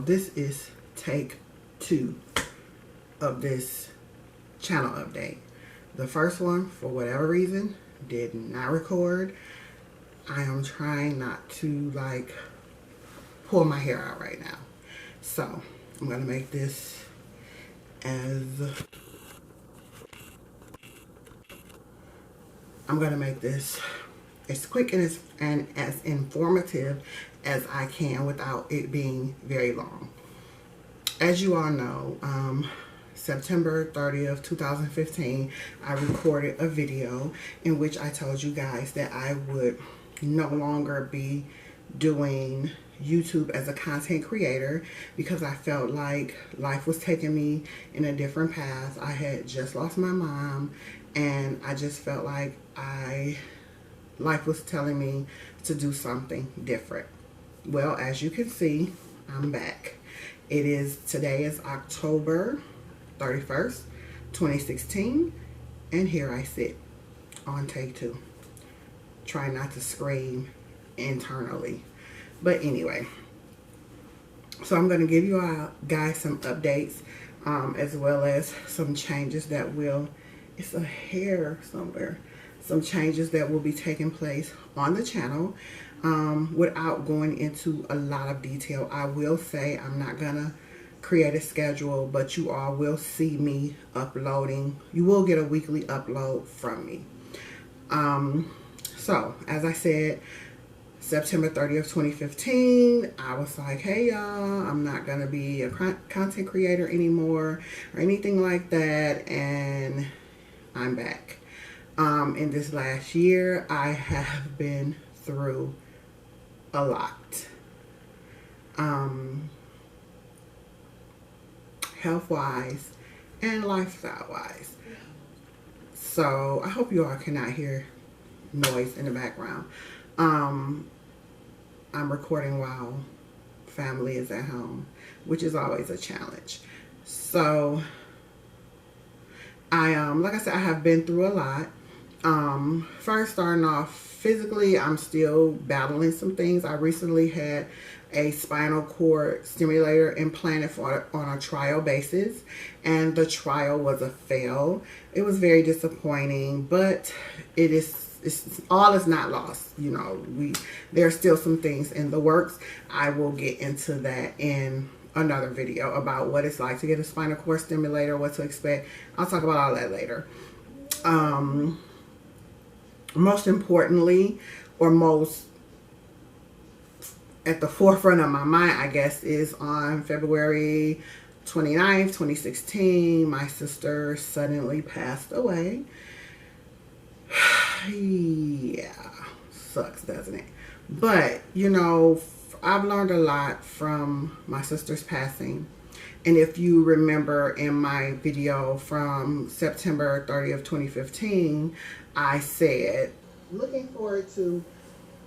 This is take 2 of this channel update. The first one, for whatever reason, did not record. I am trying not to pull my hair out right now. So I'm gonna make this as quick and as informative as I can without it being very long. As you all know, September 30th, 2015, I recorded a video in which I told you guys that I would no longer be doing YouTube as a content creator because I felt like life was taking me in a different path. I had just lost my mom and I just felt like life was telling me to do something different. Well, as you can see, I'm back. Today is October 31st, 2016, and here I sit on take 2. Try not to scream internally. But anyway, so I'm going to give you guys some updates as well as some changes that it's a hair somewhere. Some changes that will be taking place on the channel. Without going into a lot of detail, I will say I'm not gonna create a schedule, but you all will see me uploading. You will get a weekly upload from me. So as I said, September 30th, 2015, I was like, hey y'all, I'm not gonna be a content creator anymore or anything like that, and I'm back. In this last year, I have been through a lot. Health-wise and lifestyle-wise. So, I hope you all cannot hear noise in the background. I'm recording while family is at home, which is always a challenge. So, like I said, I have been through a lot. First, starting off physically, I'm still battling some things. I recently had a spinal cord stimulator implanted on a trial basis, and the trial was a fail. It was very disappointing, but all is not lost. You know, there are still some things in the works. I will get into that in another video about what it's like to get a spinal cord stimulator, what to expect. I'll talk about all that later. Most importantly, or most at the forefront of my mind, I guess, is on February 29th, 2016, my sister suddenly passed away. Yeah, sucks, doesn't it? But, you know, I've learned a lot from my sister's passing. And if you remember in my video from September 30th, 2015, I said, looking forward to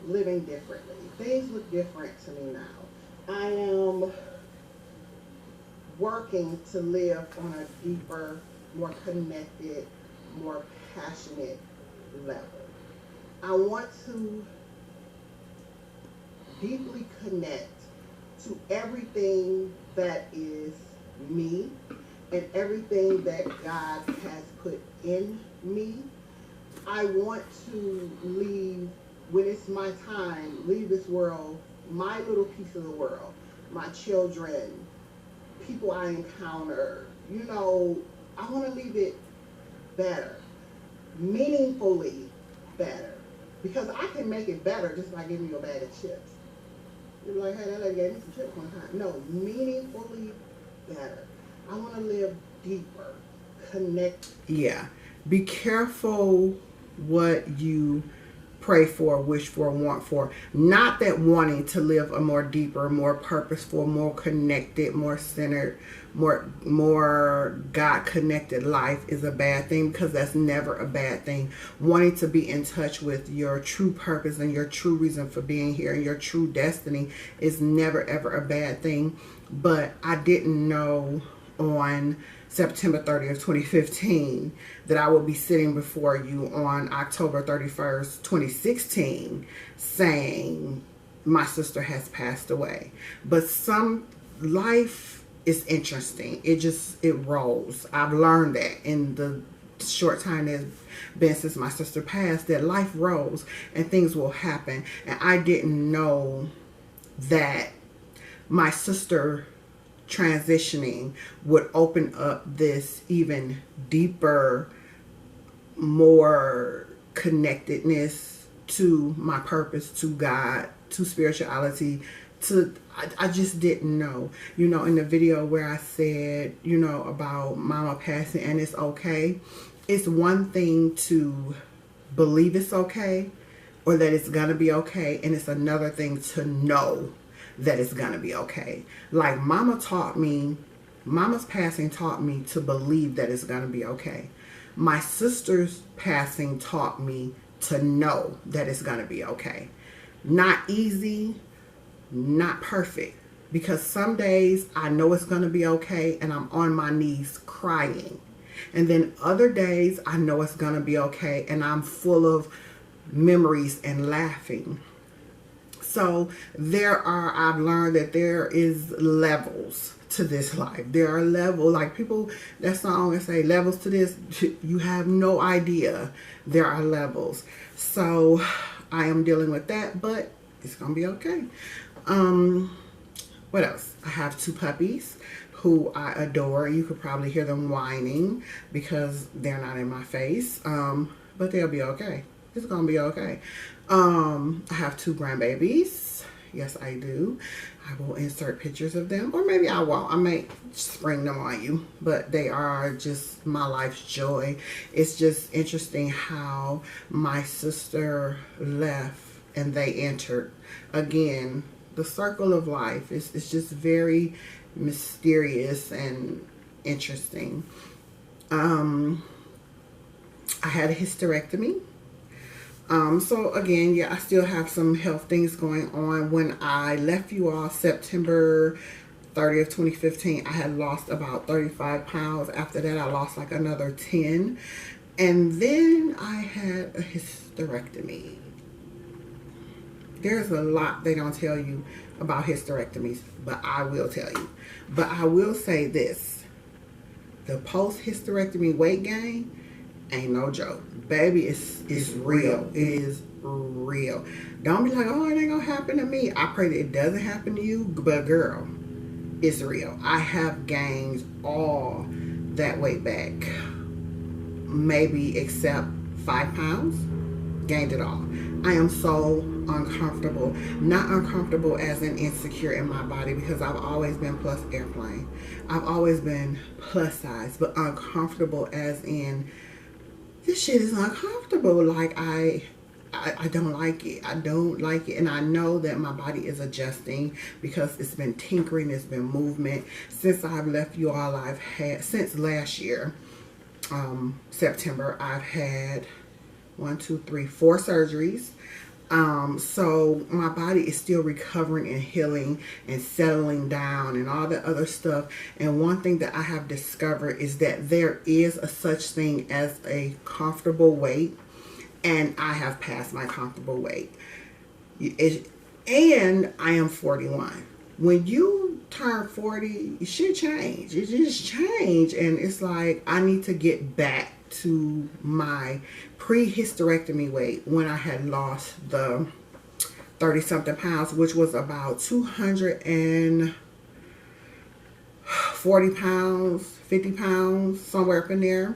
living differently. Things look different to me now. I am working to live on a deeper, more connected, more passionate level. I want to deeply connect to everything that is me and everything that God has put in me. I want to leave, when it's my time, leave this world, my little piece of the world, my children, people I encounter, you know, I want to leave it better, meaningfully better, because I can make it better just by giving you a bag of chips. You're like, hey, that lady gave me some chips one time. No, meaningfully better. I want to live deeper, connect. Yeah, be careful what you pray for, wish for, want for. Not that wanting to live a more deeper, more purposeful, more connected, more centered, more God-connected life is a bad thing, because that's never a bad thing. Wanting to be in touch with your true purpose and your true reason for being here and your true destiny is never, ever a bad thing. But I didn't know on September 30th, 2015, that I will be sitting before you on October 31st, 2016, saying my sister has passed away. But some life is interesting. It rolls. I've learned that in the short time that's been since my sister passed, that life rolls and things will happen. And I didn't know that my sister transitioning would open up this even deeper, more connectedness to my purpose, to God, to spirituality, to I just didn't know. In the video where I said, about mama passing and it's okay, it's one thing to believe it's okay or that it's gonna be okay, and it's another thing to know that it's gonna be okay. Like mama's passing taught me to believe that it's gonna be okay. My sister's passing taught me to know that it's gonna be okay. Not easy, not perfect, because some days I know it's gonna be okay and I'm on my knees crying, and then other days I know it's gonna be okay and I'm full of memories and laughing. So I've learned that there is levels to this life. There are levels, like people, that song and say levels to this, you have no idea. There are levels. So I am dealing with that, but it's gonna be okay. What else? I have 2 puppies who I adore. You could probably hear them whining because they're not in my face, but they'll be okay. It's gonna be okay. I have 2 grandbabies. Yes, I do. I will insert pictures of them, or maybe I won't. I may spring them on you, but they are just my life's joy. It's just interesting how my sister left and they entered. Again, the circle of life is just very mysterious and interesting. I had a hysterectomy. So again, yeah, I still have some health things going on. When I left you all September 30th, 2015, I had lost about 35 pounds. After that, I lost like another 10. And then I had a hysterectomy. There's a lot they don't tell you about hysterectomies, but I will tell you. But I will say this. The post-hysterectomy weight gain ain't no joke. Baby, it's real. It is real. Don't be like, oh, it ain't gonna happen to me. I pray that it doesn't happen to you, but girl, it's real. I have gained all that weight back. Maybe except 5 pounds. Gained it all. I am so uncomfortable. Not uncomfortable as in insecure in my body, because I've always been plus airplane. I've always been plus size, but uncomfortable as in this shit is uncomfortable. Like I don't like it. I don't like it. And I know that my body is adjusting because it's been tinkering, it's been movement. Since I've left you all, I've had, since last year, September, I've had 4 surgeries. So my body is still recovering and healing and settling down and all the other stuff. And one thing that I have discovered is that there is a such thing as a comfortable weight, and I have passed my comfortable weight. And I am 41. When you turn 40, shit change. It just change, and it's like I need to get back to my pre-hysterectomy weight when I had lost the 30-something pounds, which was about 240 pounds, 50 pounds, somewhere up in there.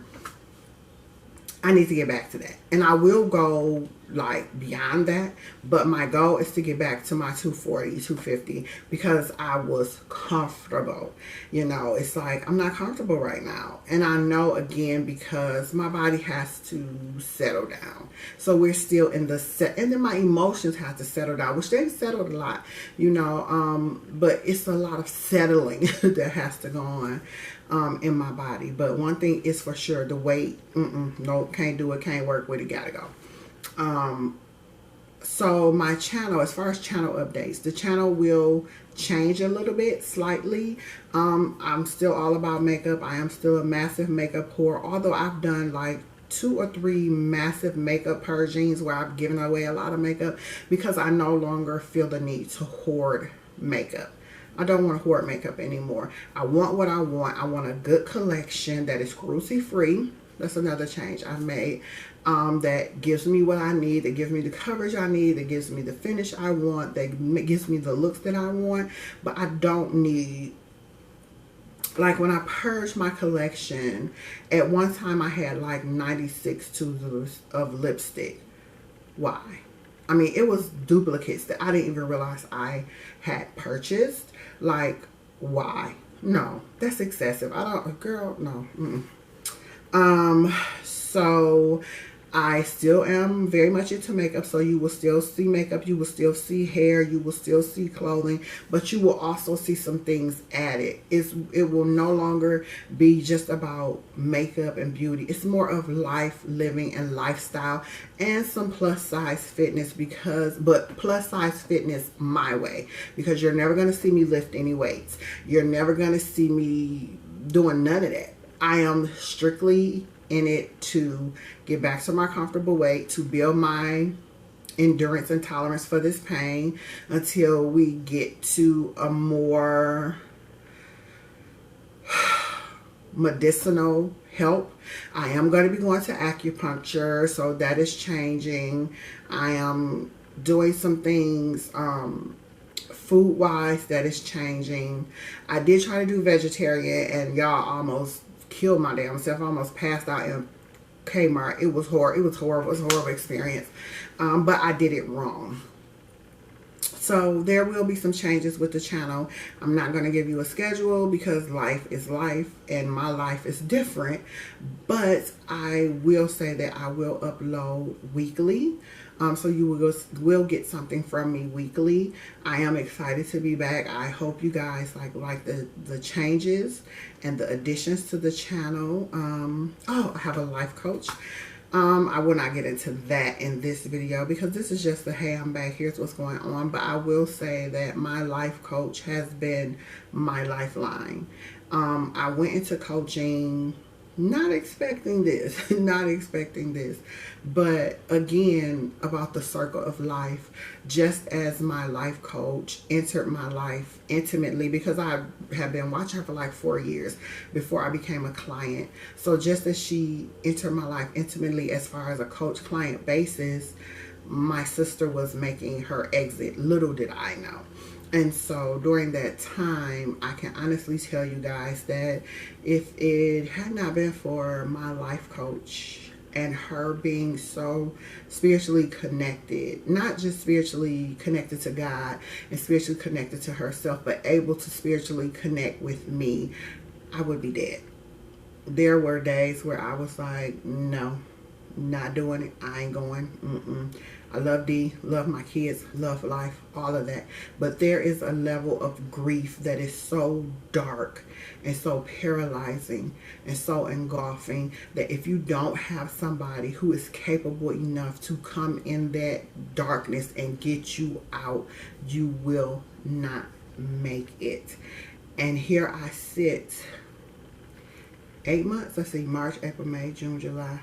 I need to get back to that. And I will go like beyond that, but my goal is to get back to my 240, 250, because I was comfortable. You know, it's like I'm not comfortable right now. And I know, again, because my body has to settle down. So we're still in the set, and then my emotions have to settle down, which they've settled a lot, you know, but it's a lot of settling that has to go on in my body. But one thing is for sure, the weight, no, can't do it, can't work with it, gotta go. So my channel, as far as channel updates, the channel will change a little bit, slightly. I'm still all about makeup. I am still a massive makeup whore, although I've done like 2 or 3 massive makeup purgings where I've given away a lot of makeup because I no longer feel the need to hoard makeup. I don't want to hoard makeup anymore. I want what I want. I want a good collection that is cruelty free. That's another change I've made. That gives me what I need, that gives me the coverage I need, that gives me the finish I want, that gives me the looks that I want. But I don't need, like when I purged my collection, at one time I had like 96 tubes of lipstick. Why? I mean, it was duplicates that I didn't even realize I had purchased. Like, why? No, that's excessive. I don't, girl, no. So I still am very much into makeup, so you will still see makeup, you will still see hair, you will still see clothing, but you will also see some things added. It will no longer be just about makeup and beauty. It's more of life, living, and lifestyle, and some plus size fitness, but plus size fitness my way, because you're never going to see me lift any weights. You're never going to see me doing none of that. I am strictly in it to get back to my comfortable weight, to build my endurance and tolerance for this pain until we get to a more medicinal help. I am going to be going to acupuncture, so that is changing. I am doing some things food wise that is changing. I did try to do vegetarian, and y'all, almost killed my damn self. I almost passed out in Kmart. It was horrible. It was horrible. It was a horrible experience. But I did it wrong. So there will be some changes with the channel. I'm not going to give you a schedule because life is life and my life is different. But I will say that I will upload weekly. So you will get something from me weekly. I am excited to be back. I hope you guys like the changes and the additions to the channel. Oh, I have a life coach. I will not get into that in this video because this is just the hey, I'm back, here's what's going on. But I will say that my life coach has been my lifeline. I went into coaching not expecting this, but again, about the circle of life, just as my life coach entered my life intimately, because I have been watching her for like 4 years before I became a client. So just as she entered my life intimately as far as a coach-client basis, my sister was making her exit. Little did I know. And so during that time, I can honestly tell you guys that if it had not been for my life coach and her being so spiritually connected, not just spiritually connected to God and spiritually connected to herself, but able to spiritually connect with me, I would be dead. There were days where I was like, no, not doing it. I ain't going. I love Dee, love my kids, love life, all of that. But there is a level of grief that is so dark and so paralyzing and so engulfing that if you don't have somebody who is capable enough to come in that darkness and get you out, you will not make it. And here I sit, 8 months, let's see, March, April, May, June, July.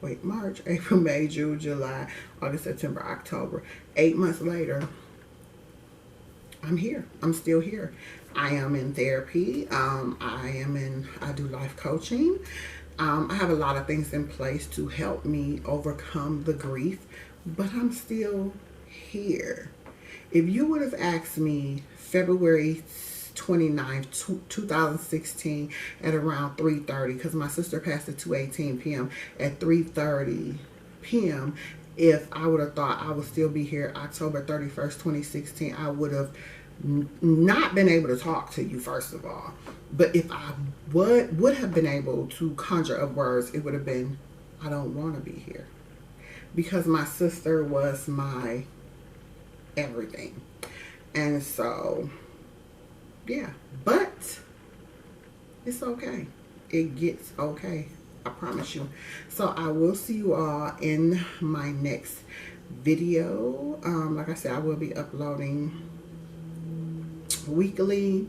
Wait, March, April, May, June, July, August, September, October. 8 months later, I'm here. I'm still here. I am in therapy. I do life coaching. I have a lot of things in place to help me overcome the grief, but I'm still here. If you would have asked me February 29th, 2016 at around 3:30, because my sister passed at 2:18 p.m. at 3:30 p.m. if I would have thought I would still be here October 31st, 2016, I would have not been able to talk to you, first of all. But if I would have been able to conjure up words, it would have been, I don't want to be here. Because my sister was my everything. And so, yeah, but it's okay. It gets okay. I promise you. So I will see you all in my next video. Like I said, I will be uploading weekly.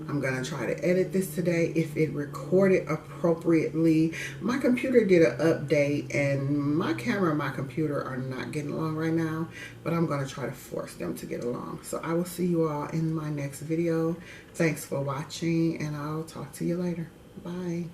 I'm gonna try to edit this today if it recorded appropriately. My computer did an update and my camera and my computer are not getting along right now, but I'm gonna try to force them to get along. So I will see you all in my next video. Thanks for watching, and I'll talk to you later. Bye.